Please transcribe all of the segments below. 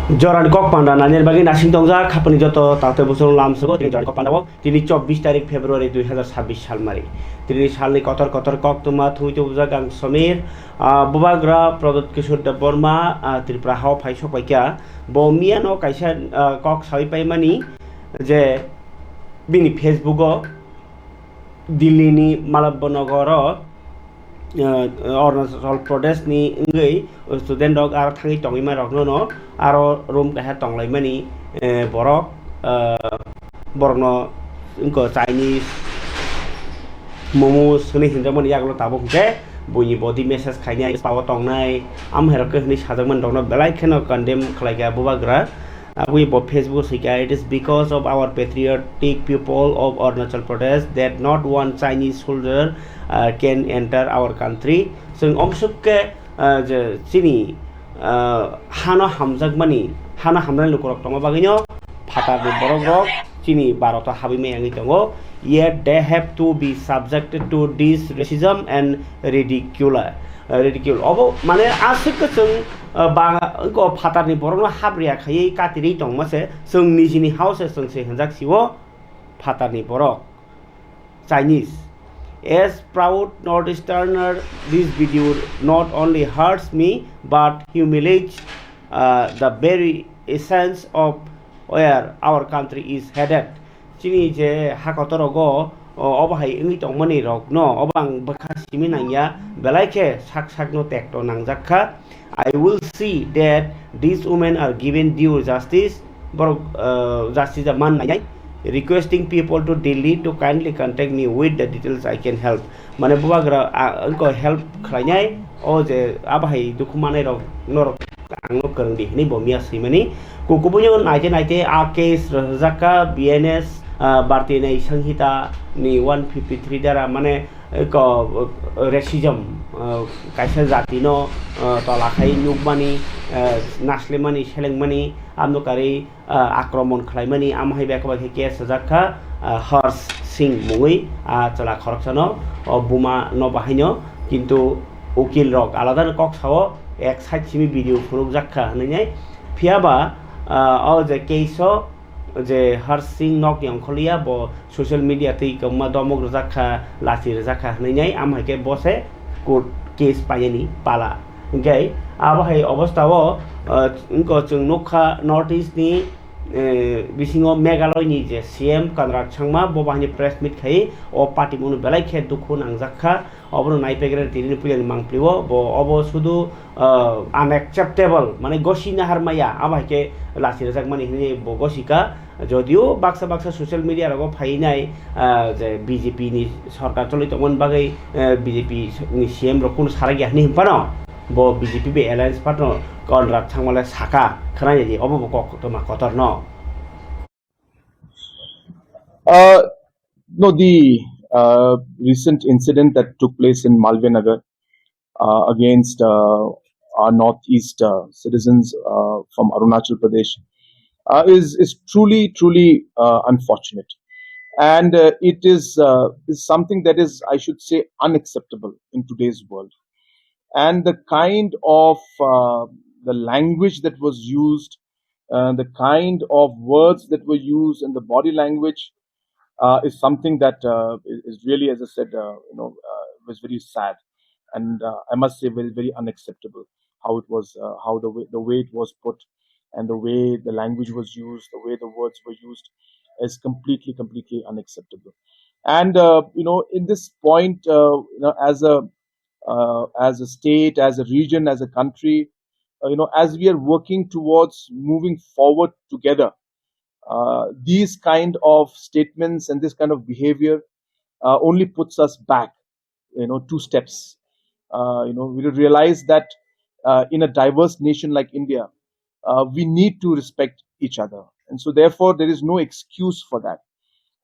Joran Kok Panda Nanir bagi nasing tongza kapani joto tate busung lam sego তিনি জরান cock পান্ডা তিনি 24 তারিখ ফেব্রুয়ারি 2026 সাল মারি তিনি সালনি কতর কতর কক তুমা থুইতে বুজা গাং সমীর বুবাগ্রা প্রদত্ত কিশোর দেব বর্মা ত্রিপুরা হাও ফাইসো পাইকা বমিয়ানো কাইসা কক সাই পাইমানি যে বিনি ফেসবুকও দিল্লিনি মালব্যনগর Arunachal Pradesh ni ngai student dog ar thangi tongi ma rok no aro room ka ha tonglai mani borok borno inko Chinese momo suni hinjamani yaglo tabo ke buni body message khaini pawa tongnai am herok ke ni sajangman dongno belai kheno condemn khlaiga bubagra we bought Facebook Sika. It is because of our patriotic people of Arunachal Pradesh that not one Chinese soldier can enter our country. So omsukke je sini hano hamjak mani hana hamran lukorok tongo bagino phata de borok sini barota habime yangi tongo yet they have to be subjected to this racism and ridicule obo mane asik chung ba ko phatar ni borno habria khai katiri tong mase sung nijini house sung se hanjak siwo phatar ni borok Chinese as proud northeasterner this video not only hurts me but humiliates the very essence of where our country is headed chini je hakotorogo obahai ingi tongmani rok no obang bakha siminanya belaike sak no tekto nangjakha I will see that these women are given due justice justice man nai requesting people to Delhi to kindly contact me with the details I can help mane bubagra ko help khlainyai o je abahai dukhumane rok norok angno kerndi ni bomia simani kukupunyo naite a case rajaka BNS Bharti nei Sanghita ni 153 dara mane ko racism kaisa jati no tolakhai nukmani naslemani selengmani amnokari akromon khlaimani amhai bekaba ke case jakha Harsh Singh mungui chala khorokchano buma no bahaino kintu ukil rok alada kok sao ek side simi video phuruk jakha hanai phiaba o je keiso যে Harsh Singh nok yang kholia bo social media tei kama domok rakha lasi rakha hnai amhaike bose court case payani pala ngai abahai obostao inko chung nokha northeast ni bisingo Meghalaya ni je CM Conrad Sangma bo bahani press meet khai o party monu belai khe dukhu nangjakha obro naipegre tini pulani mangpliwo bo obo sudu unacceptable mane goshina harmaya abahike lasi rakha mani hini bo goshika যদিও Baksa social মিডিয়ার আগো ফাইনাই যে BJP নি সরকার চলিত মন বাগৈ BJP নি CM রকুন সারা গিয়া নি পানো ব বিজেপি বে এলায়েন্স পার্টনার কনরাড থাংমালে সাকা খনাই যে অবব কক তো মা কতর ন No, the recent incident that took place in Malviya Nagar against our northeast citizens from Arunachal Pradesh is truly unfortunate, and it is something that is, I should say, unacceptable in today's world. And the kind of the language that was used, the kind of words that were used, and the body language is something that is really, as I said, was very sad, and I must say, very unacceptable. How it was, how the way it was put, and the way the language was used, the way the words were used, is completely unacceptable. And in this point, as a state, as a region, as a country, as we are working towards moving forward together, these kind of statements and this kind of behavior only puts us back, 2 steps. We realize that in a diverse nation like India, we need to respect each other, and so therefore there is no excuse for that.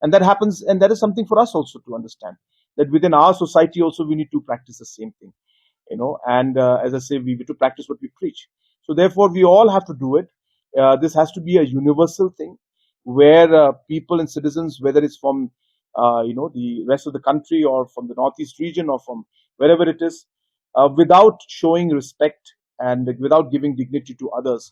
And that happens, and that is something for us also to understand, that within our society also we need to practice the same thing, and as I say, we need to practice what we preach. So therefore we all have to do it. This has to be a universal thing, where people and citizens, whether it's from the rest of the country, or from the northeast region, or from wherever it is, without showing respect and without giving dignity to others,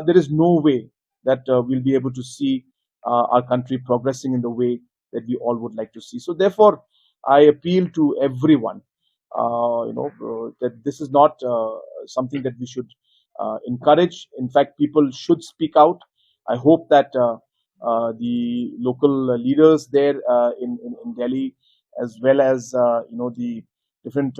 there is no way that we'll be able to see our country progressing in the way that we all would like to see. So therefore, I appeal to everyone, that this is not something that we should encourage. In fact, people should speak out. I hope that the local leaders there in Delhi, as well as the different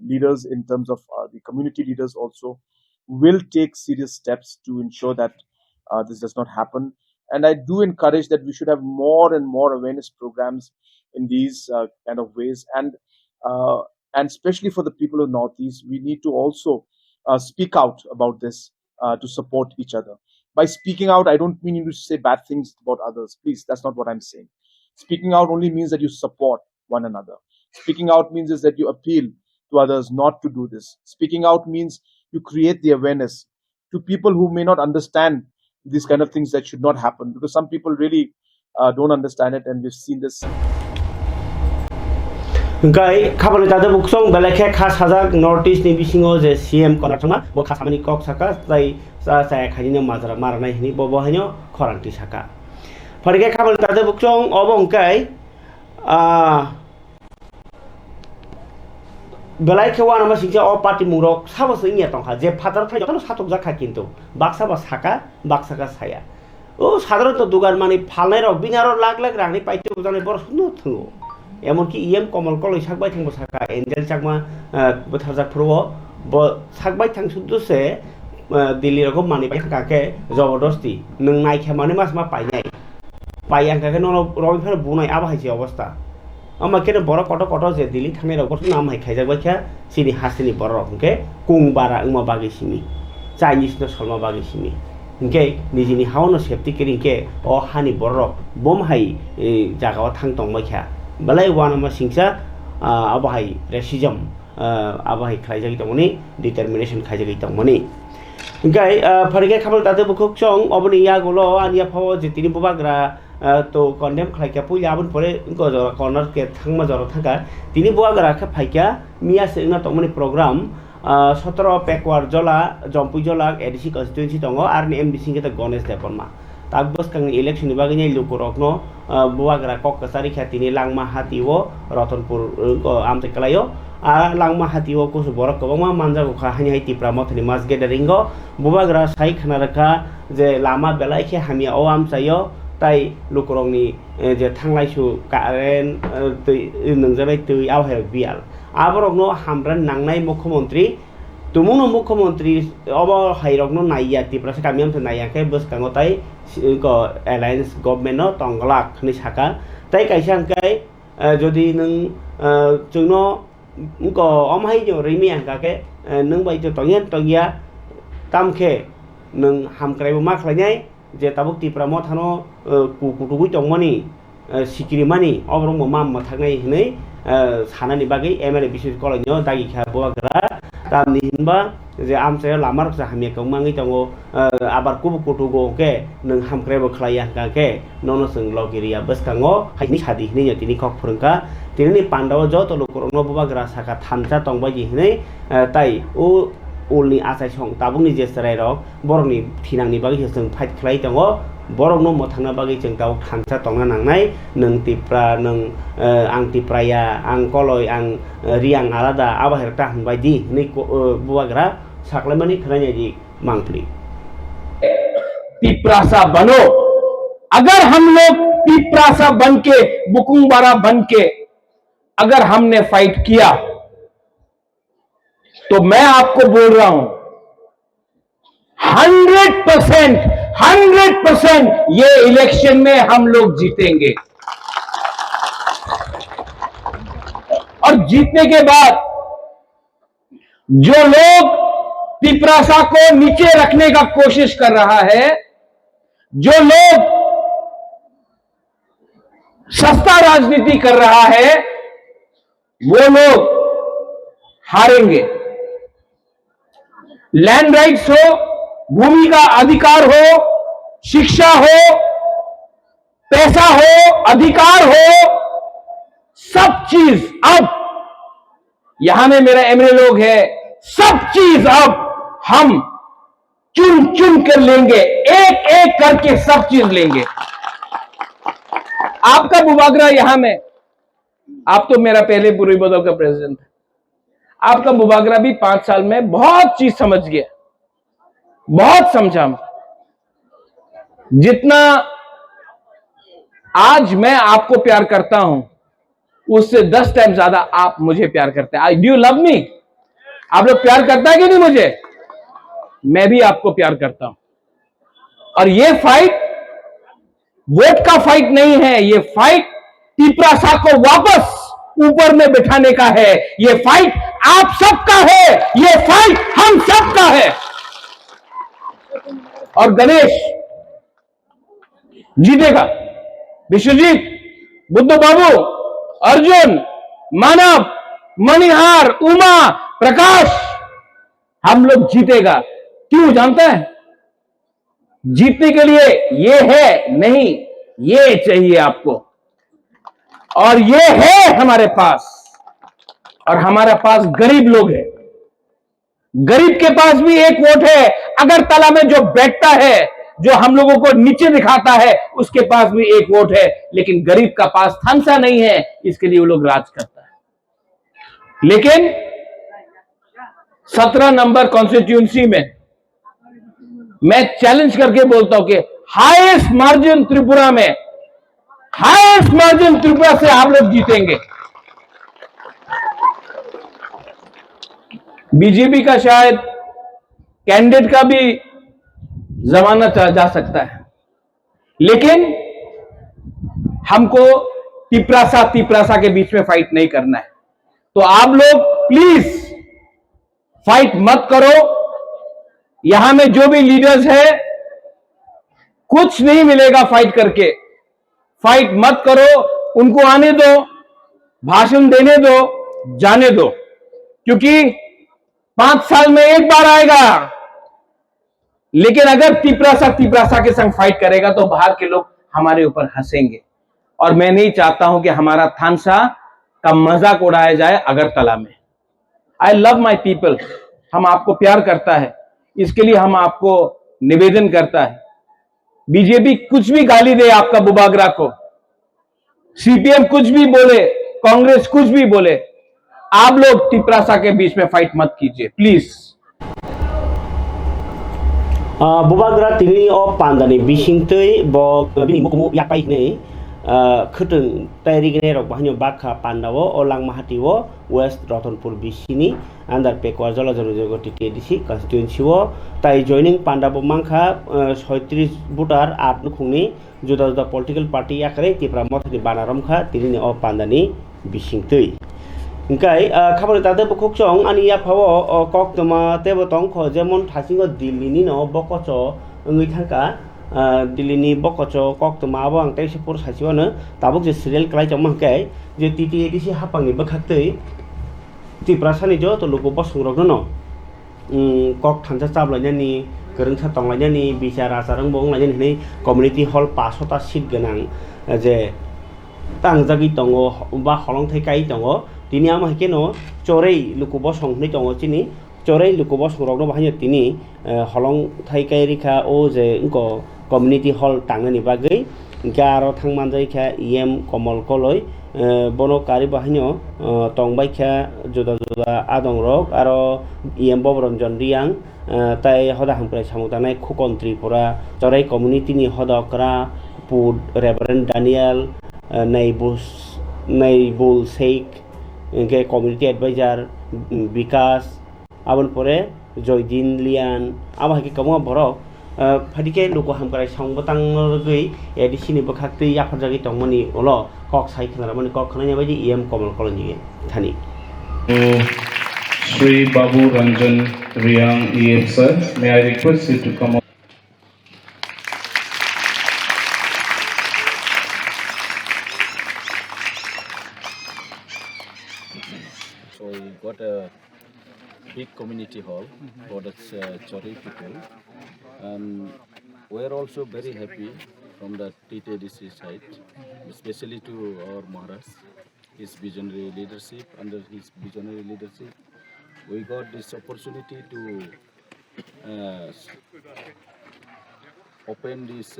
leaders in terms of the community leaders also, will take serious steps to ensure that this does not happen. And I do encourage that we should have more and more awareness programs in these kind of ways, uh, and especially for the people of Northeast, we need to also speak out about this to support each other. By speaking out, I don't mean you to say bad things about others. Please, that's not what I'm saying. Speaking out only means that you support one another. Speaking out means is that you appeal to others not to do this. Speaking out means you create the awareness to people who may not understand these kind of things that should not happen, because some people really don't understand it, and we've seen this. Gai khabal tade buksong belakhe khas hazak notice ni bisingo je CM konathma bo khasamani kok saka sai sa khajine mazara marnai hini bo bo hanyo khoranti saka phorike khabal tade buksong obong kai belai kewan ama singja o party murok sabo singya tongkha je phatar phai jotono satok jakha kintu baksa ba saka baksaka saya o সাধারণত দুগার মানে ফালনাই rock Binura lakh lakh রাংনি পাইতে জানে বড় সুন্দর থুঙ্গো এমনকি EM কমল কলই সাকবাই থাকবো সাকা Angel Chakma बोथारजाक फोरबो ब साकबाय थां सुदुसे दिल्ली रकम मानि बाय काके जबरदस्ती नों नायखे माने मास मा पाइनाय पाइयां काके न रबिफोर बुनाय आबाहायसे अवस्था अमा केन बर कट कट जे दिल्ली थांनाय रक नाम हाय खायजाबाय ख्या सिनि हासिनि बर रकके कुं बारा उमा बागै सिमि चाइनिज न सलमा बागै सिमि इंके निजिनि हावनो सेफ्टी केरिंके अ हानि बर रक बम हाय जागाव थां तंबायख्या balai wana ma singsa abahai racism abahai khlaijagi tongmani determination khaijagi tongmani gai pharike khabal tate bukhok chong oboni yagolo ania phawo je tini bubagra to condemn khlaikya pui abun pore ko corner ke thangma joro thaka tini bubagra kha phaikya mia singna tongmani program 17 pekwar jola jompui jola edc constituency tongo arni mdc ke gonesh deponma tagbos kang election ni bagini lukurokno buagra kok kasari khatini langma hatiwo ratonpur ko amte kalayo langma hatiwo ko borok ko ma manja ko khani hai tipra mothni mas gederingo buagra sai khana rakha je lama belai khe hamia o am sayo tai lukurongni je thanglai su karen tui nungjanai tui awhe bial aborokno hamran nangnai mukhyamantri tumuno mukhyamantri obo hairokno naiya tipra sa kamiam te naiya ke bus kangotai ko alliance government no tonglak ni saka tai kaisa kai jodi nung chungno ko omhai jo rimi angka ke nung bai to tongyan tongya tamkhe nung hamkrai ma khlainyai je tabuk tipra mo thano kutugui tongmani sikirimani obrong mo mam thagnai hinai sanani bagai MLA bisis kolonyo dagi kha boagra tamni hinba je amse lamar sa hamia kongmangi tongo abar kubu kutugo ke nung hamkrebo khlaya ka ke nono sung logiria baskango haini sadi hini tini kok phurungka tini pandaw jo to lukurno bobagra saka thamsa tongbaji hinai tai o ulni asai song tabungni je sarai rok borokni thinangni bagi sung fight khlai tongo borokno mothangna bagi jeng taw thamsa tongna nangnai nung tipra nung ang tipraya ang koloi ang riang alada abaher ta hanbaidi ni bobagra साकलेमनी खराने जी मांगपली पिपरासा बनो। अगर हम लोग पिपरासा बन के बुकुंबारा बन के अगर हमने फाइट किया तो मैं आपको बोल रहा हूं 100% ये इलेक्शन में हम लोग जीतेंगे। और जीतने के बाद जो लोग पिपरासा को नीचे रखने का कोशिश कर रहा है, जो लोग सस्ता राजनीति कर रहा है, वो लोग हारेंगे। लैंड राइट्स हो, भूमि का अधिकार हो, शिक्षा हो, पैसा हो, अधिकार हो, सब चीज अब यहां में मेरा एमएलए लोग है, सब चीज अब हम चुन चुन कर लेंगे, एक एक करके सब चीज लेंगे। आपका बुबागरा यहां में, आप तो मेरा पहले पूर्वी बदल का प्रेसिडेंट है, आपका बुबागरा भी 5 साल में बहुत चीज समझ गया, बहुत समझा। जितना आज मैं आपको प्यार करता हूं, उससे 10 टाइम ज्यादा आप मुझे प्यार करते हैं। I do love me? आप लोग प्यार करता है कि नहीं मुझे? मैं भी आपको प्यार करता हूं। और ये फाइट वोट का फाइट नहीं है, ये फाइट टिपरासा को वापस ऊपर में बिठाने का है। ये फाइट आप सबका है, ये फाइट हम सबका है। और गणेश जीतेगा, विश्वजीत, बुद्ध बाबू, अर्जुन, मानव, मणिहार, उमा, प्रकाश, हम लोग जीतेगा। क्यों जानता है? जीतने के लिए ये है नहीं, ये चाहिए आपको, और ये है हमारे पास। और हमारे पास गरीब लोग हैं, गरीब के पास भी एक वोट है। अगरतला में जो बैठता है, जो हम लोगों को नीचे दिखाता है, उसके पास भी एक वोट है। लेकिन गरीब का पास थानसा नहीं है, इसके लिए वो लोग राज करता है। लेकिन 17 नंबर कॉन्स्टिट्यूंसी में मैं चैलेंज करके बोलता हूं कि हाईएस्ट मार्जिन त्रिपुरा में, हाईएस्ट मार्जिन त्रिपुरा से आप लोग जीतेंगे। बीजेपी का शायद कैंडिडेट का भी जमाना जा सकता है, लेकिन हमको तिपरासा के बीच में फाइट नहीं करना है। तो आप लोग प्लीज फाइट मत करो। यहां में जो भी लीडर्स है, कुछ नहीं मिलेगा फाइट करके। फाइट मत करो, उनको आने दो, भाषण देने दो, जाने दो, क्योंकि 5 साल में एक बार आएगा। लेकिन अगर तिपरासा के संग फाइट करेगा तो बाहर के लोग हमारे ऊपर हंसेंगे, और मैं नहीं चाहता हूं कि हमारा थानसा का मजाक उड़ाया जाए अगरतला में। आई लव माई पीपल, हम आपको प्यार करता है, इसके लिए हम आपको निवेदन करता है। बीजेपी कुछ भी गाली दे आपका बुबागरा को, सीपीएम कुछ भी बोले, कांग्रेस कुछ भी बोले, आप लोग तिपरासा के बीच में फाइट मत कीजिए प्लीज। बुबाग्रा तिनि o pandani bisingtui bo bini mukumu yapai nei khutung tairigene rok bahanyo bakha pandao o langmahatiwo west ratonpur bisini under pekwa jolajogo TTDC constituency o tai joining pandabo mangkha 36 voter 8 nukhungni juda juda political party yakare tipra mothani banaromkha tinini o pandani bisingtui Ingkai khabar tade bukuk chong ani ya phawo kok toma tebo tong kho jemon thasingo Delhi no bokocho ngui thaka Delhi ni bokocho kok toma abo ang tai sepur sasiwano tabuk je serial klai chong mangkai je TTDC hapang ni bakhaktei tiprasa ni jo to lugo bosungrok no kok thansa chablai ni goreng sa tonglai ni bicara sarang bong lai ni community hall 500 ta seat ganang je tangjagi tongo ba holong thai kai tongo tini ama hikeno chorei lukubo songnai tongo chini chorei lukubo songrokno bahanya tini holong thai kai rikha o je inko community hall tangnani bagui garo thangmanjai kha em komal koloi bono kari bahanyo tongbai kha juda juda adong rok aro em bobronjon riang tai hoda hamkrai samutanai khukon tripura chorei community ni hodokra pud reverend Daniel Naibul Sheikh के community adviser विकास आबन परे जयदीन Lian आबा के कमो बरो फादिके लोको हमकराय संबतां गई ADC नि बखाक्ति याफर जागी तंगमनि ओलो कक साइ खनारा माने कक खनाय बायदि एम कमल कलनि थानि Sri Babu Ranjan Riang EM sir, may I request you to come up. So we got a big community hall for the Chori people, and we're also very happy from the TTDC side, especially to our Maharaj, his visionary leadership. Under his visionary leadership, we got this opportunity to uh, open this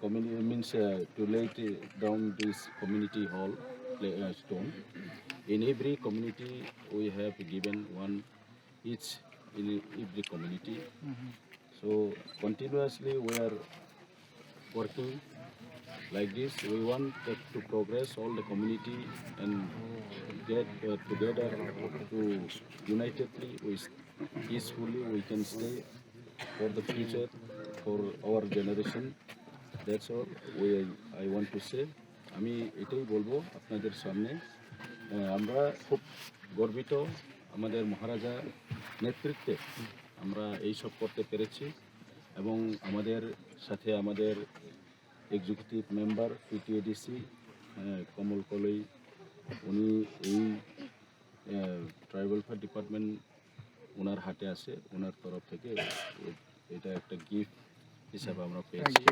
community, means to lay down this community hall stone. In every community, we have given one each in every community. So continuously we are working like this. We want to progress all the community and get together to unitedly, peacefully we can stay for the future, for our generation. That's all I want to say. আমি এটাই বলবো আপনাদের সামনে, আমরা খুব গর্বিত আমাদের মহারাজা নেতৃত্বে আমরা এই সব করতে পেরেছি এবং আমাদের সাথে আমাদের এক্সিকিউটিভ মেম্বার পিটিএডিসি কমল কলই, উনি এই ট্রাইবাল ওয়েলফেয়ার ডিপার্টমেন্ট ওনার হাতে আছে, ওনার তরফ থেকে এটা একটা গিফট হিসাবে আমরা পেয়েছি।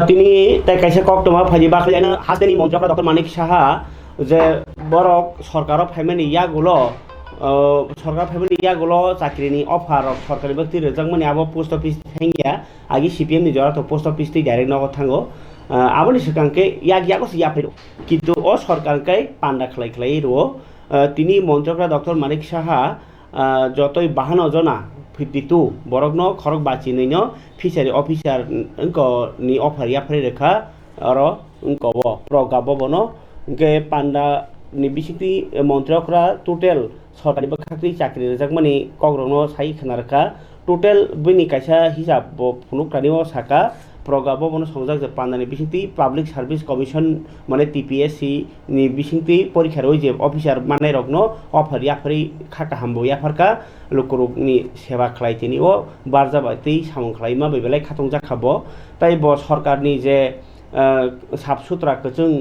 তিনি তাই কাইসা কক্টমা ফাইজি বাখলাইনা হাসদেনি মন্ত্রক ডক্টর মানিক সাহা যে বরক সরকারও ফাইমানি ইয়াগুলো সরকার ফাইমানি ইয়াগুলো চাকরিনি অফার সরকারি ব্যক্তি রেজাংমানি আবো পোস্ট অফিস থাঙ্গিয়া আগে সিপিএম নি জরা তো পোস্ট অফিস তে ডাইরেক্ট নগদ থাঙ্গো আবনি সিকাংকে ইয়াগিয়াগো ইয়াফেরো কিন্তু ও সরকারকে পান্ডা খালাই রো তিনি মন্ত্রক ডক্টর মানিক সাহা যতই বাহানো জনা 52 বরগনো খরক বাচিনৈন ফিশারি অফিসার নি অফার ইয়াফারি রেখা আর প্রগাবনো পান্ডা ni bisiti মন্ত্রকরা টোটাল সরকারি বাখাকরি চাকরি রেজাকমানি কগ্রনো সাই খানারকা টোটাল বইনি কাইসা হিসাব ফুনুকরানিও সাকা প্রগাবো বনো সংজাক যে পান্দানি বিসিতি পাবলিক সার্ভিস কমিশন মানে টিপিএসসি নি বিসিতি পরীক্ষার ওই যে অফিসার মানে রগ্ন অফার ইয়াফারি খাকা হামবো ইয়াফারকা লোকরুকনি সেবা খালাইতেনি ও বারজাবাতেই সামং খালাইমা বেবেলাই খাতং জাখাবো তাই সরকারনি যে साफ सुथरा जों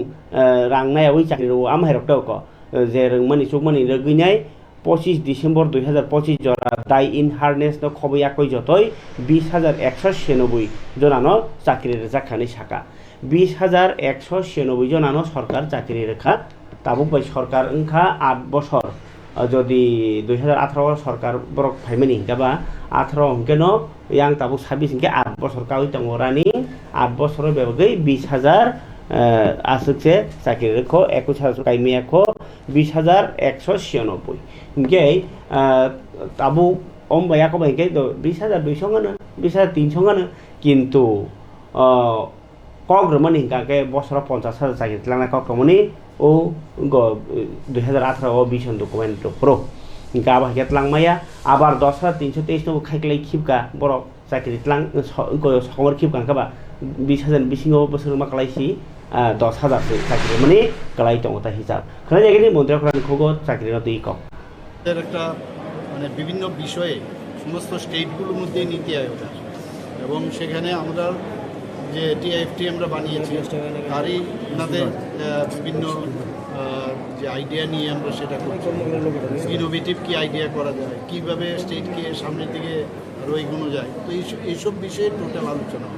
रांनाया ওই চাকরি আমহাইরকটাও যে রংমানি চুকমানি রগিনাই 25 ডিসেম্বর 2025 জরা দাই ইন হারনেস ন খবই একই যতই 20,196 জনানো চাকরি জাখানি শাখা 20,196 জনানো সরকার চাকরি রেখা তাবুক বাই সরকার ওংখা 8 বছর যদি 2018 সরকার বরক ফাইমানি গাবা 18 অঙ্কেন yang tabu 26 ke 8 বছর কাউই তংরানি 8 বছরের বেবগৈ 20,000 আসুকছে চাকরি রেখো 21,000 কাইমিয়াখো 20,196 ইনকে তাবু অম্বায়া কো বাইকে 20,200 গানা 20,300 গানা কিন্তু কগ্রমনি কাকে বছর 50,000 চাকরি লানা কগ্রমনি ও 2018 ও বিশন ডকুমেন্ট প্রো গাবা হেতলাংমায়া আবার 10,323 নো খাইকলাই খিবকা বড় চাকরি তলাং সমর খিবকা কাবা 20,000 বিশিং বছর মা কালাইছি 10,000 চাকরি মানে কালাই টংতা হিসাব খানা জায়গানি মন্ত্রকরান খোগো চাকরি নতই কম এর একটা মানে বিভিন্ন বিষয়ে সমস্ত স্টেটগুলোর মধ্যে নীতি আয়োগ আছে এবং সেখানে আমরা যে টিআইএফটি আমরা বানিয়েছি তারই ওনাদের বিভিন্ন যে আইডিয়া নিয়ে আমরা সেটা করছি ইনোভেটিভ কী আইডিয়া করা যায় কীভাবে স্টেটকে সামনের দিকে আরও এগোনো যায় তো এইসব বিষয়ে টোটাল আলোচনা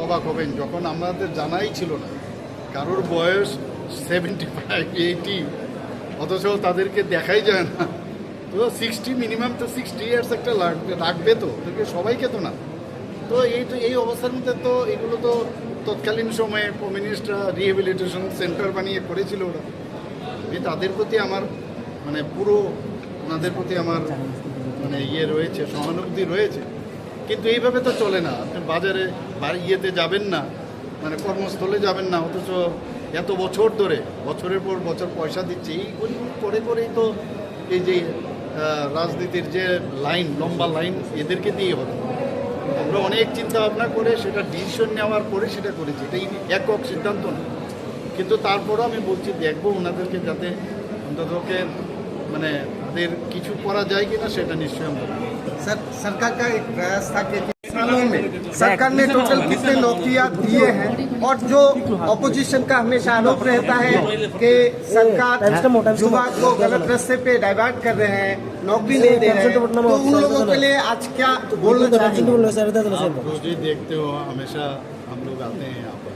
অবাক হবেন যখন আমাদের জানাই ছিল না কারোর বয়স 75-80 অথচ তাদেরকে দেখাই যায় না তো 60 মিনিমাম তো 60 ইয়ার্স একটা রাখবে তো ওদেরকে সবাইকে তো না তো এই অবস্থার মধ্যে তো এগুলো তো তৎকালীন সময়ে কমিউনিস্টরা রিহেবিলিটেশন সেন্টার বানিয়ে করেছিল ওরা তাদের প্রতি আমার মানে পুরো ওনাদের প্রতি আমার মানে রয়েছে সহানুভূতি রয়েছে কিন্তু এইভাবে তো চলে না আপনি বাজারে ইয়েতে যাবেন না মানে কর্মস্থলে যাবেন না অথচ এত বছর ধরে বছরের পর বছর পয়সা দিচ্ছে এইগুলি করেই তো এই যে রাজনীতির যে লাইন লম্বা লাইন এদেরকে দিয়ে হবে আমরা অনেক চিন্তা ভাবনা করে সেটা ডিসিশন নেওয়ার পরে সেটা করেছি এটাই একক সিদ্ধান্ত না কিন্তু তারপরও আমি বলছি দেখবো ওনাদেরকে যাতে অন্ততকে মানে তাদের কিছু করা যায় কিনা সেটা নিশ্চয়ই আমরা सर सरकार का एक प्रयास था कि सालों में सरकार ने टोटल कितने नौकरियां दिए हैं और जो ऑपोजिशन का हमेशा आरोप रहता है कि सरकार युवा को गलत रास्ते पे डाइवर्ट कर रहे हैं नौकरी नहीं दे रहे हैं तो उन लोगों के लिए आज क्या बोलना चाहेंगे आप रोज ही देखते हो हमेशा हम लोग आते हैं यहाँ पर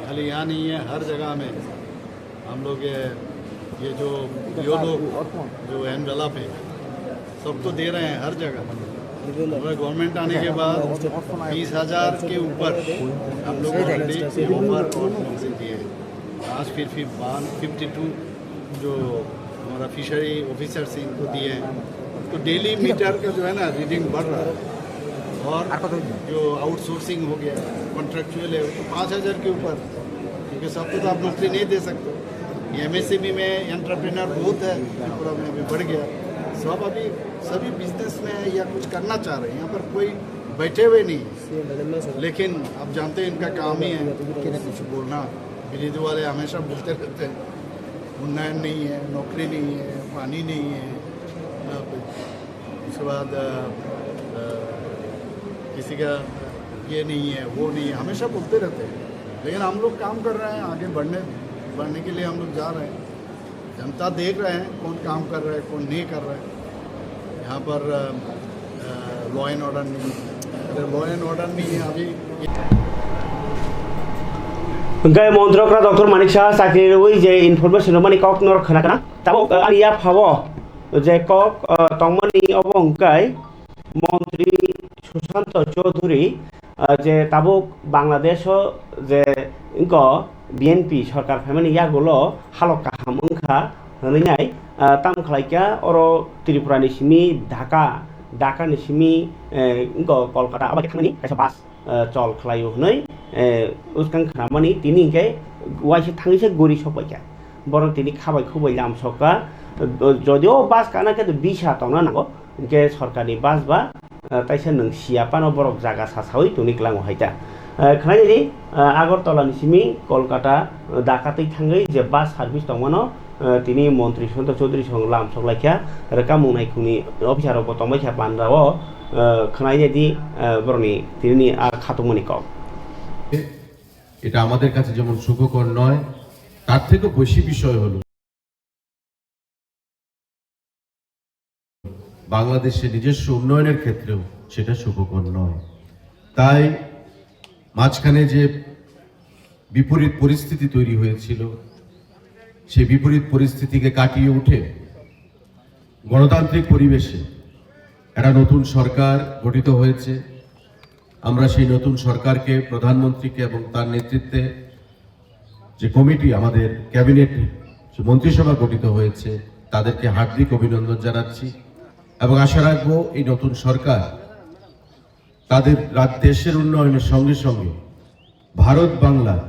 खाली यहाँ नहीं है हर जगह में हम लोग ये जो योनो जो एनवेलप है सब तो दे रहे हैं हर जगह। हमारा गवर्नमेंट आने के बाद 20,000 के ऊपर हम लोग ऑलरेडी ऑफर और नोटिस दिए हैं। आज फिर 52 जो हमारा फिशरी ऑफिसर्स इनको दिए हैं, तो डेली मीटर का जो है ना रीडिंग बढ़ रहा है। और जो आउटसोर्सिंग हो गया कॉन्ट्रेक्चुअल है तो 5,000 के ऊपर, क्योंकि सबको तो आप नौकरी नहीं दे सकते। ये MSME में एंटरप्रेन्योर बहुत है, त्रिपुरा में अभी बढ़ गया। सब अभी सभी बिजनेस में या कुछ करना चाह रहे हैं, यहाँ पर कोई बैठे हुए नहीं। लेकिन आप जानते हैं इनका काम ही है कुछ बोलना। विलेज वाले हमेशा बोलते रहते हैं उन्नयन नहीं है, नौकरी नहीं है, पानी नहीं है, उसके बाद किसी का ये नहीं है वो नहीं है, हमेशा बोलते रहते हैं। लेकिन हम लोग काम कर रहे हैं, आगे बढ़ने के लिए हम लोग जा रहे हैं। जनता देख रहे हैं कौन काम कर रहा है कौन नहीं कर रहा है। यहाँ पर लॉ एंड ऑर्डर नहीं है, अगर लॉ एंड ऑर्डर नहीं है अभी गाय मन्त्रकरा डॉक्टर मानिक शाह साख्रिर ওই যে ইনফরমেশন মানে কক নর খানা তাবো আলিয়া ফাবো যে কক তংমনি অবংকাই মন্ত্রী সুশান্ত চৌধুরী যে তাবুক বাংলাদেশ যে ইনক বিএনপি সরকার ফ্যামিলি ইয়াগুলো হালকা হামংখা হনैनाय তাম খালাইকা অর ত্রিপুরানি সিমি ঢাকাनि सिमी कलकाता आबाद खामानि खायसे बास चल खालायो हनै उसकां खामानि तिनि के वाइसे थांैसे गरि सबायका बरं तिनि खाबाय खुबै लाम सका जदिও बास काना के बिसा तंना नांगौ के सरकारनि बास बा ताइसे नों सियापानो बरक जागा सासावै तुनि क्लाङो हायता खानायनि आगरतलानि सिमी कलकाता ढाकातै थाङै जे बास सार्भिस दंमोनो তিনি মন্ত্রী সন্ত চৌধুরী সঙ্গে লাম সকলাইখা রকা মুনাই খুনি অফিসার বতমাইখা বান্দাও খনাই যদি বরনি তিনি খাতমনি কক এটা আমাদের কাছে যেমন সুখকর নয়, তার থেকে বেশি বিষয় হলো বাংলাদেশের নিজস্ব উন্নয়নের ক্ষেত্রেও সেটা সুখকর নয়। তাই মাঝখানে যে বিপরীত পরিস্থিতি তৈরি হয়েছিল সেই বিপরীত পরিস্থিতিকে কাটিয়ে উঠে গণতান্ত্রিক পরিবেশে একটা নতুন সরকার গঠিত হয়েছে। আমরা সেই নতুন সরকারকে প্রধানমন্ত্রীকে এবং তার নেতৃত্বে যে কমিটি আমাদের ক্যাবিনেট মন্ত্রিসভা গঠিত হয়েছে তাদেরকে হার্দিক অভিনন্দন জানাচ্ছি এবং আশা রাখবো এই নতুন সরকার তাদের দেশের উন্নয়নের সঙ্গে সঙ্গে ভারত বাংলার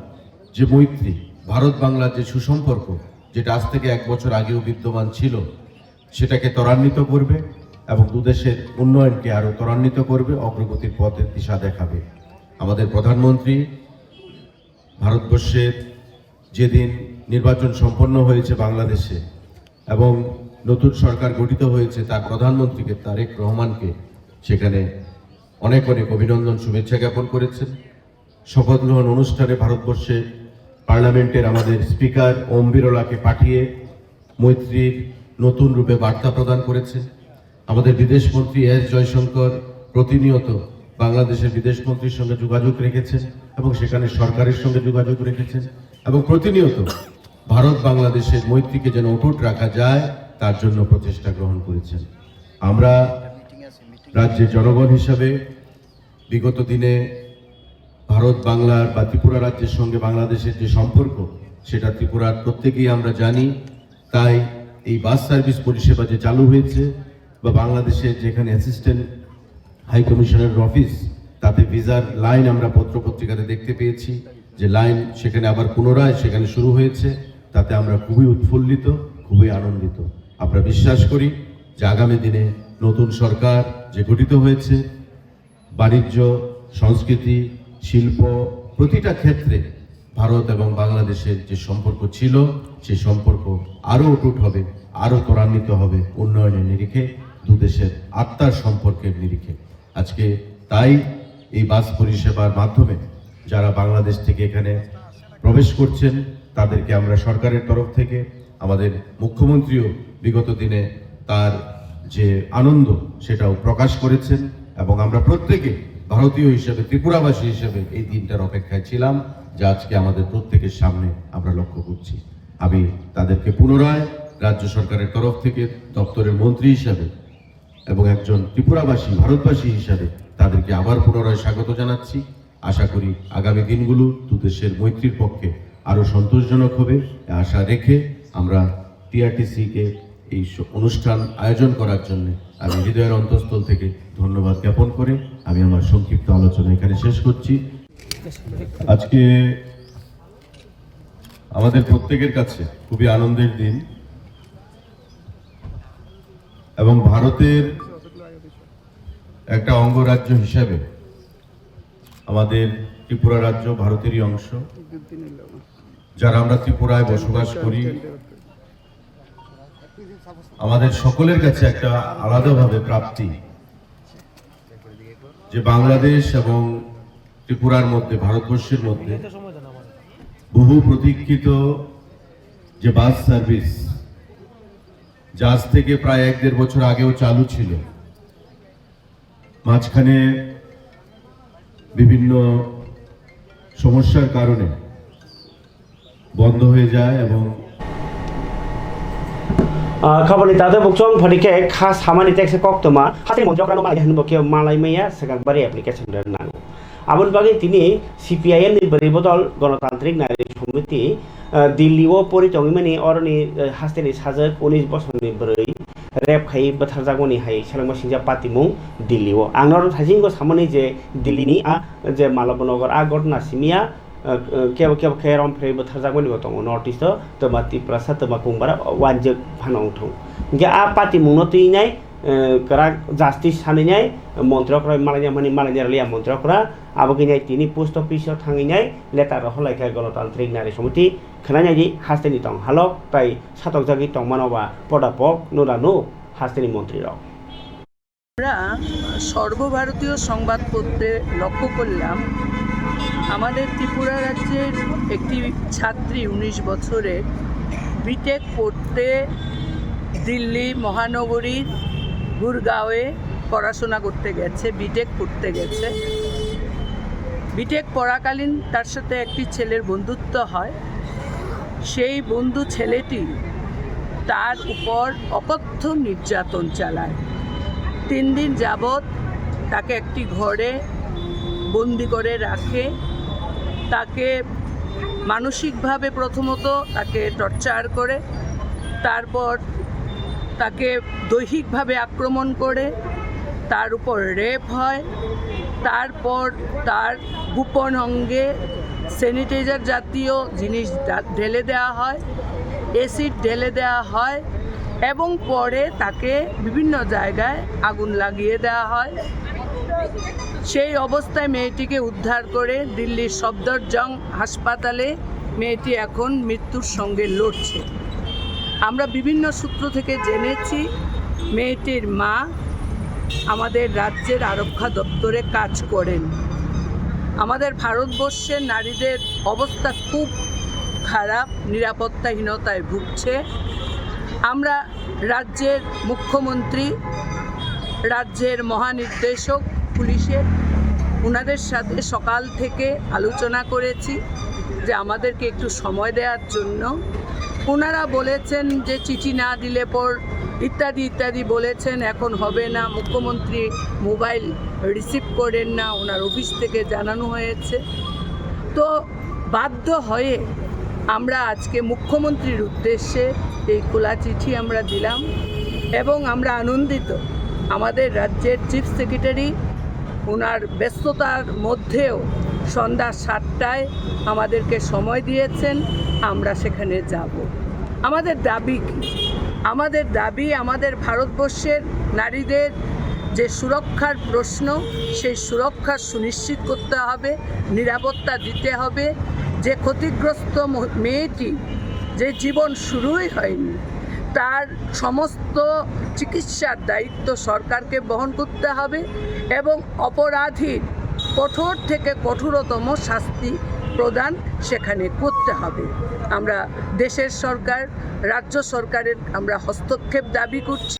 যে মৈত্রী, ভারত বাংলার যে সুসম্পর্ক যেটা আজ থেকে 1 বছর আগেও বিদ্যমান ছিল সেটাকে ত্বরান্বিত করবে এবং দুদেশের উন্নয়নকে আরো ত্বরান্বিত করবে, অগ্রগতির পথের দিশা দেখাবে। আমাদের প্রধানমন্ত্রী ভারতবর্ষের যেদিন নির্বাচন সম্পন্ন হয়েছে বাংলাদেশে এবং নতুন সরকার গঠিত হয়েছে তার প্রধানমন্ত্রীকে তারেক রহমানকে সেখানে অনেক অনেক অভিনন্দন শুভেচ্ছা জ্ঞাপন করেছেন। শপথ গ্রহণ অনুষ্ঠানে ভারতবর্ষে পার্লামেন্টের আমাদের স্পিকার ওম বিরলাকে পাঠিয়ে মৈত্রীর নতুন রূপে বার্তা প্রদান করেছেন। আমাদের বিদেশমন্ত্রী এস জয়শঙ্কর প্রতিনিয়ত বাংলাদেশের বিদেশমন্ত্রীর সঙ্গে যোগাযোগ রেখেছেন এবং সেখানে সরকারের সঙ্গে যোগাযোগ রেখেছেন এবং প্রতিনিয়ত ভারত বাংলাদেশের মৈত্রীকে যেন অটুট রাখা যায় তার জন্য প্রচেষ্টা গ্রহণ করেছেন। আমরা রাজ্যের জনগণ হিসাবে বিগত দিনে ভারত বাংলার বা ত্রিপুরা রাজ্যের সঙ্গে বাংলাদেশের যে সম্পর্ক সেটা ত্রিপুরার প্রত্যেকেই আমরা জানি। তাই এই বাস সার্ভিস পরিষেবা যে চালু হয়েছে বা বাংলাদেশের যেখানে অ্যাসিস্ট্যান্ট হাই কমিশনারের অফিস তাতে ভিসার লাইন আমরা পত্রপত্রিকাতে দেখতে পেয়েছি যে লাইন সেখানে আবার পুনরায় সেখানে শুরু হয়েছে, তাতে আমরা খুবই উৎফুল্লিত, খুবই আনন্দিত। আমরা বিশ্বাস করি যে আগামী দিনে নতুন সরকার যে গঠিত হয়েছে বাণিজ্য, সংস্কৃতি, শিল্প প্রতিটা ক্ষেত্রে ভারত এবং বাংলাদেশের যে সম্পর্ক ছিল সেই সম্পর্ক আরো অটুট হবে, আরো ত্বরান্বিত হবে উন্নয়নের নিরিখে, দুদেশের আত্মার সম্পর্কের নিরিখে। আজকে তাই এই বাস পরিষেবার মাধ্যমে যারা বাংলাদেশ থেকে এখানে প্রবেশ করছেন তাদেরকে আমরা সরকারের তরফ থেকে, আমাদের মুখ্যমন্ত্রীও বিগত দিনে তার যে আনন্দ সেটাও প্রকাশ করেছেন এবং আমরা প্রত্যেকে ভারতীয় হিসেবে, ত্রিপুরাবাসী হিসেবে এই দিনটার অপেক্ষায় ছিলাম যা আজকে আমাদের প্রত্যেকের সামনে আমরা লক্ষ্য করছি। আমি তাদেরকে পুনরায় রাজ্য সরকারের তরফ থেকে দপ্তরের মন্ত্রী হিসাবে এবং একজন ত্রিপুরাবাসী ভারতবাসী হিসাবে তাদেরকে আবার পুনরায় স্বাগত জানাচ্ছি। আশা করি আগামী দিনগুলো দুদেশের মৈত্রীর পক্ষে আরও সন্তোষজনক হবে আশা রেখে আমরা টিআরটিসিকে এই অনুষ্ঠান আয়োজন করার জন্য আমি হৃদয়ের অন্তঃস্থল থেকে ধন্যবাদ জ্ঞাপন করে আমি আমার সংক্ষিপ্ত আলোচনা এখানে শেষ করছি। আজকে আমাদের প্রত্যেকের কাছে খুবই আনন্দের দিন এবং ভারতের একটা অঙ্গরাজ্য হিসাবে আমাদের ত্রিপুরা রাজ্য ভারতেরই অংশ। যারা আমরা ত্রিপুরায় বসবাস করি আমাদের সকলের কাছে একটা আলাদাভাবে প্রাপ্তি যে বাংলাদেশ এবং ত্রিপুরার মধ্যে ভারতবর্ষের মধ্যে বহু প্রতীক্ষিত যে বাস সার্ভিস যা আজ থেকে প্রায় 1-1.5 বছর আগেও চালু ছিল, মাঝখানে বিভিন্ন সমস্যার কারণে বন্ধ হয়ে যায় এবং খাবারनि তাদের বকচং ফরিকে খাস হামানি টেক্সে কক্তমা হাতে মন্ত্রকানো মালাই হানবকে মালাই মাইয়া সেকাকবারে অ্যাপ্লিকেশন নানো আবুল বাগে তিনি সিপিআইএম नि बरै बदल गणतान्त्रिक नारी समिति दिल्लीआव परितंगिमानि अरनि हास्तेनि साजो 19 बोसोरनि बरै रेप खाई बोथारजागनि हाय सेलांबा सिंजा पार्टीमुं दिल्लीआव आंनाव थाजिंगो सामनि जे दिल्लीनि जे मालबनगर आ घटना सिमिया केव केव खेरम फ्रे बोथारजागनि बतंग नॉर्थ ईस्ट तमा तिप्रासा तमा कुंबारा वानजो फानांथौ गे आ पार्टीमुंनो तैनाय करा जास्टिस सानैनाय मन्त्रकरा मालायनि मालायनि मन्त्रकरा आबगिनाय तिनि पोस्ट अफिसाव थाङैनाय लेटार हलायखाय गणतान्त्रिक नारी समिति खोनानायदि हास्तेनि दं हालक ताई सातक जागि तंमानबा पदापक नुरानु हास्तेनि मन्त्रीराव আমরা সর্বভারতীয় সংবাদপত্রে লক্ষ্য করলাম আমাদের ত্রিপুরা রাজ্যের একটি ছাত্রী 19 বছরের বিটেক পড়তে দিল্লি মহানগরীর গুরগাঁওয়ে পড়াশোনা করতে গেছে, বিটেক পড়তে গেছে। বিটেক পড়াকালীন তার সাথে একটি ছেলের বন্ধুত্ব হয়। সেই বন্ধু ছেলেটি তার উপর অকথ্য নির্যাতন চালায়। 3 দিন যাবৎ তাকে একটি ঘরে বন্দি করে রাখে। তাকে মানসিকভাবে প্রথমত তাকে টর্চার করে, তারপর তাকে দৈহিকভাবে আক্রমণ করে, তার উপর রেপ হয়, তারপর তার গোপন অঙ্গে স্যানিটাইজার জাতীয় জিনিস ঢেলে দেওয়া হয়, অ্যাসিড ঢেলে দেওয়া হয় এবং পরে তাকে বিভিন্ন জায়গায় আগুন লাগিয়ে দেওয়া হয়। সেই অবস্থায় মেয়েটিকে উদ্ধার করে দিল্লির সফদরজং হাসপাতালে মেয়েটি এখন মৃত্যুর সঙ্গে লড়ছে। আমরা বিভিন্ন সূত্র থেকে জেনেছি মেয়েটির মা আমাদের রাজ্যের আরক্ষা দপ্তরে কাজ করেন। আমাদের ভারতবর্ষের নারীদের অবস্থা খুব খারাপ, নিরাপত্তাহীনতায় ভুগছে। আমরা রাজ্যের মুখ্যমন্ত্রী, রাজ্যের মহানির্দেশক পুলিশের ওনাদের সাথে সকাল থেকে আলোচনা করেছি যে আমাদেরকে একটু সময় দেওয়ার জন্য। ওনারা বলেছেন যে চিঠি না দিলে পর ইত্যাদি ইত্যাদি বলেছেন, এখন হবে না, মুখ্যমন্ত্রী মোবাইল রিসিভ করেন না, ওনার অফিস থেকে জানানো হয়েছে। তো বাধ্য হয়ে আমরা আজকে মুখ্যমন্ত্রীর উদ্দেশ্যে এই খোলা চিঠি আমরা দিলাম এবং আমরা আনন্দিত আমাদের রাজ্যের চিফ সেক্রেটারি ওনার ব্যস্ততার মধ্যেও সন্ধ্যা 7টায় আমাদেরকে সময় দিয়েছেন, আমরা সেখানে যাব। আমাদের দাবি কি? আমাদের দাবি আমাদের ভারতবর্ষের নারীদের যে সুরক্ষার প্রশ্ন, সেই সুরক্ষা সুনিশ্চিত করতে হবে, নিরাপত্তা দিতে হবে। যে ক্ষতিগ্রস্ত মেয়েটি, যে জীবন শুরুই হয়নি, তার সমস্ত চিকিৎসার দায়িত্ব সরকারকে বহন করতে হবে এবং অপরাধীর কঠোর থেকে কঠোরতম শাস্তি প্রদান সেখানে করতে হবে। আমরা দেশের সরকার, রাজ্য সরকারের আমরা হস্তক্ষেপ দাবি করছি।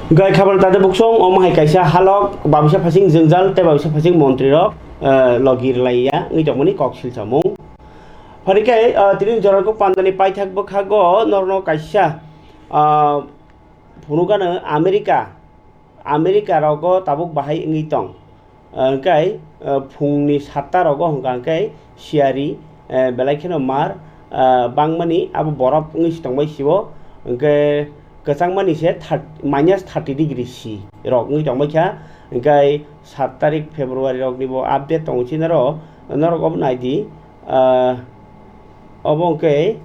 Gai khabar tade buksong omahai kaisa halok babisa phasing jengjal te babisa phasing mantri rok logir laiya ngi jomoni koksil samung pharikai tinin jorako pandani paithak bokhago norno kaisa phunugano America rogo tabuk bahai ngi tong kai phungni 7ta rogo hongkai siari belaikheno mar bangmani abo borop ngi stongbai sibo ke kesangmani se -30 C rok ngi tongbai kha kai 7 tarik February rok nibo update tongchinaro norok obnaidi obongke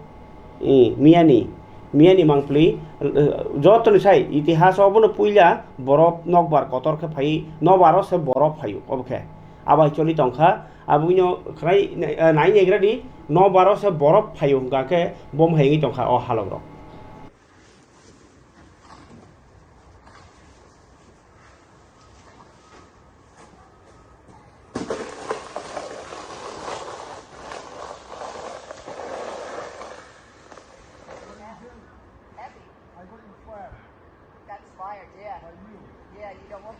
miani mangpli jotoni sai itihas obono puila borop nokbar kotor khe phai nobaro se borop phayu obkhe abai choli tongkha abunyo khrai nai negradi nobaro se borop phayu gake bom haingi tongkha o halok rok That's fired, yeah. Yeah, you don't want.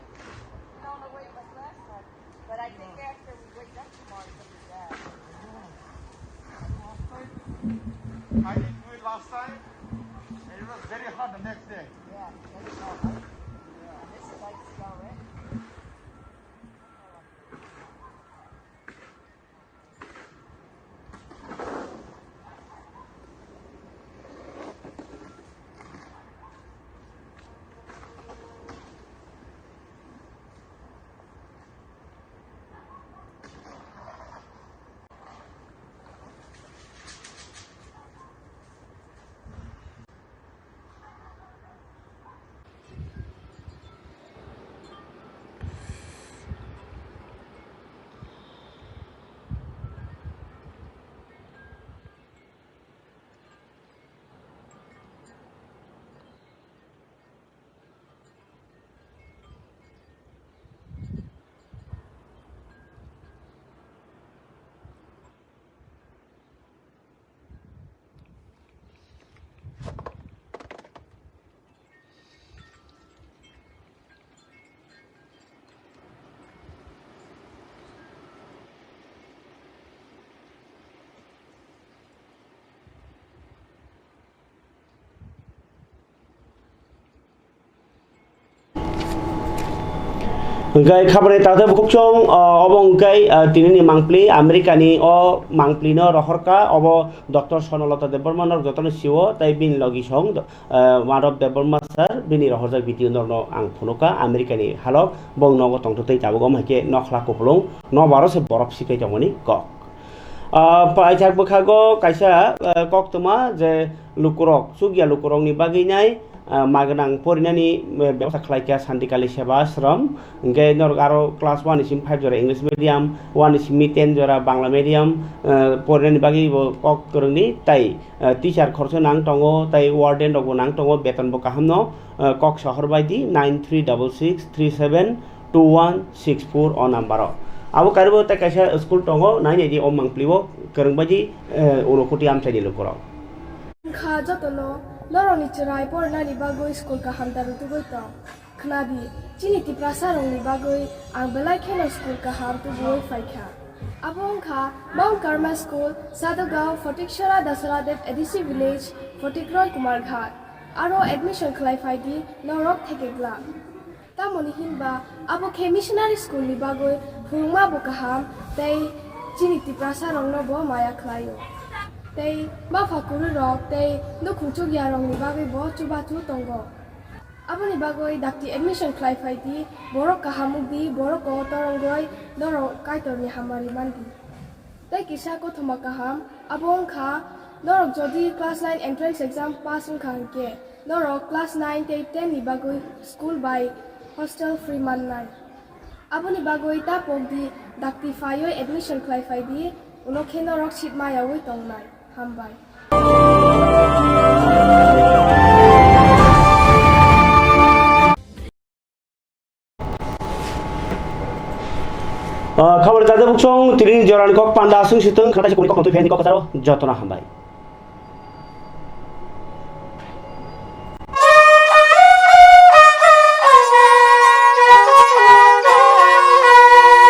No, wait, it was last time. But I think after we wake up tomorrow, it's gonna be bad. I didn't do it last time, and it was very hot the next day. Yeah, that's not. This is like snow, right? Gai khabare tade bukchong obong gai tinini mangpli America ni o mangpli no rohorka obo Dr. Sonalata Deborman or Dr. Siwo tai bin logi song Madhav Deborma sir bini rohorjak video no ang phunoka America ni halok bong nogo tongto tei tabogom hake nokhla koplong no baro se borop sikai jamoni kok paithak bukhago kaisa kok tuma je lukurok sugya lukurok ni bagi nai maganang porinani ব্যবস্থা খালাইকা শান্তিকালী সেবা আশ্রম গে নর আরো class 1 সিম 5 জরা English medium 1 সিম 10 জরা Bangla medium porinani bagi kok korongni tai teacher khorso nang tongo tai warden rok nang tongo beton bo kahamno kok shahar baidi 9366372164 on number abo karbo ta kaisa school tongo nai nei di om mangplibo korongbaji unokuti amchai lokoro kha jotono loroni chirai pornani bagoi school ka hamdaru tu goito khnadi chini ti prasaroni bagoi ang belai khelo school ka ham tu boi faikha abong kha Mount Karma School Sadogao Fotikshara Dasaradev Edisi Village Fotikroi Kumar Ghat aro admission khlai faidi norok theke gla tamoni hinba abo khe missionary school ni bagoi phungma bo ka ham tei chini ti prasarong no bo maya khlaio tei mafakuru rok tei nukhungchuk yarong ni bagoi bo chuba chu tongo aboni bagoi dakti admission khlai faidi borok kahamudi borok ko torongoi doro kaitor ni hamari mandi tei kisa ko thoma kaham abong kha dorok jodi class 9 entrance exam pass khangke dorok class 9 tei 10 ni bagoi school by hostel free manai aboni bagoi ta pogdi dakti fayo admission khlai faidi unokhe dorok sit maya oi tongnai hambai खबर जादे बुकसं तिरिं जरान कक पांडा सुं सितों खटा से कोनी कक तो फेनि कक तारो जतना हामबाय